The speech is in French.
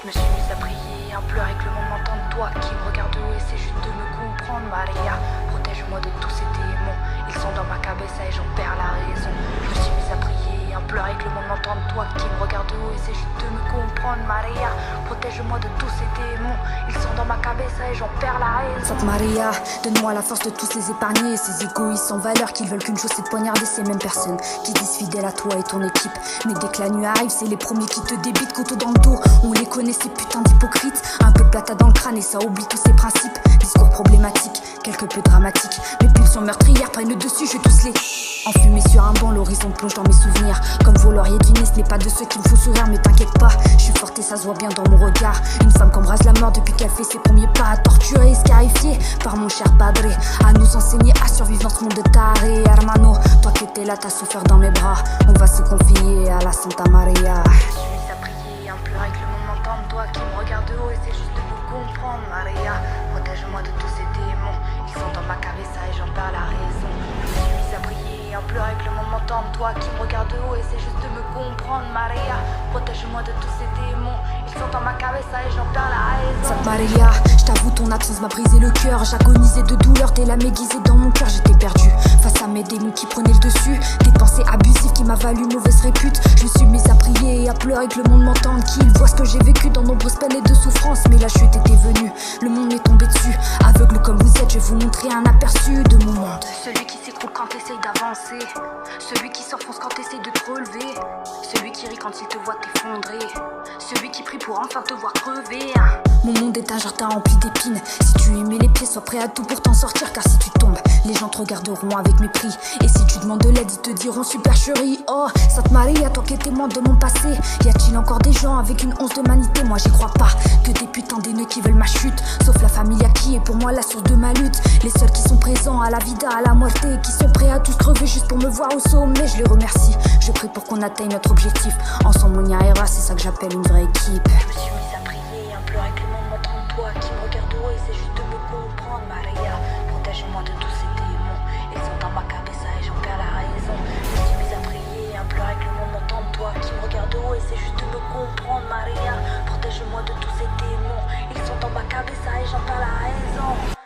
Je me suis mise à prier, à pleurer que le monde m'entende. Toi qui me regardes de haut, essaie juste de me comprendre. Maria, protège-moi de tous ces démons. Ils sont dans ma cabeza et j'en perds la raison. Je me suis mise à prier, à pleurer que le monde m'entende. Toi qui me regardes de haut, essaie juste de me comprendre. Maria, protège-moi de tous ces démons. Ils sont dans ma cabeza et j'en perds la raison. Sainte Maria, donne-moi la force de tous les épargner. Ces égoïstes sans valeur qui veulent qu'une chose, c'est de poignarder ces mêmes personnes qui disent fidèles à toi et ton équipe. Mais dès que la nuit arrive, c'est les premiers qui te débitent, couteau dans le dos. On les connaît, ces putains d'hypocrites. Un peu de plata dans le crâne et ça oublie tous ces principes. Discours problématique, quelque peu dramatique. Mes pulsions meurtrières prennent le dessus, je tous les enfumés sur un banc, l'horizon plonge dans mes souvenirs. Comme voleur du ce n'est pas de ceux qui me font sourire, mais t'inquiète pas, je suis forte et ça se voit bien dans mon regard. Une femme qu'embrase la mort depuis qu'elle fait ses premiers pas, torturée et scarifiée par mon cher padre, à nous enseigner à survivre dans ce monde de taré. Hermano, toi qui étais là, t'as souffert dans mes bras. On va se confier à la Santa Maria. Je me suis mise à prier, à pleurer que le monde m'entende. Toi qui me regardes de haut, essaie juste de me comprendre. Maria, protège-moi de tous ces démons. Ils sont dans ma cabeza et j'en perds la raison. Je me suis mise à prier, à pleurer que le monde m'entende. Toi qui me regardes de haut, essaie juste de me comprendre. Maria, protège-moi de tous ces démons. Ils sont dans ma cabeza et j'en perds la raison. Sainte Maria, je t'avoue ton absence m'a brisé le cœur. J'agonisais de douleur, t'es la m'aiguisée dans mon cœur. J'étais perdu face à mes démons qui prenaient le dessus. Des pensées abusives qui m'a valu mauvaise répute. Je me suis mise à prier et à pleurer que le monde m'entende, qu'il voit ce que j'ai vécu dans nombreuses peines et de souffrances. Mais la chute était venue, le monde m'est tombé dessus. Aveugle comme vous êtes, je vais vous montrer un aperçu de mon monde. Celui qui s'écroule quand t'essayes d'avancer, celui qui s'enfonce quand t'essayes de te relever, celui qui rit quand il te voit t'effondrer, celui qui prie pour enfin te voir crever. Mon monde est un jardin rempli d'épines. Si tu y mets les pieds, sois prêt à tout pour t'en sortir. Car si tu tombes, les gens te regarderont avec mépris. Et si tu demandes de l'aide, ils te diront supercherie. Oh, Sainte Maria, toi qui es témoin de mon passé, y a-t-il encore des gens avec une once d'humanité? Moi j'y crois pas, que des putains d'haineux qui veulent ma chute. Sauf la familia qui est pour moi la source de ma lutte. Les seuls qui sont présents à la vida, à la muerte, qui sont prêts à tous crever juste pour me voir au sommet. Je les remercie, je prie pour qu'on atteigne notre objectif. Ensemble on y arrivera, c'est ça que j'appelle une vraie équipe. Je me suis mise à prier, à pleurer que le monde m'entende. Toi qui me regarde de haut, essaie juste de me comprendre. Maria, protège-moi de tous ces démons. Ils sont dans ma cabeza et j'en perds la raison. Je me suis mise à prier, à pleurer que le monde m'entende. Toi qui me regarde de haut, essaie juste de me comprendre. Maria, protège-moi de tous ces démons. Ils sont dans ma cabeza et j'en perds la raison.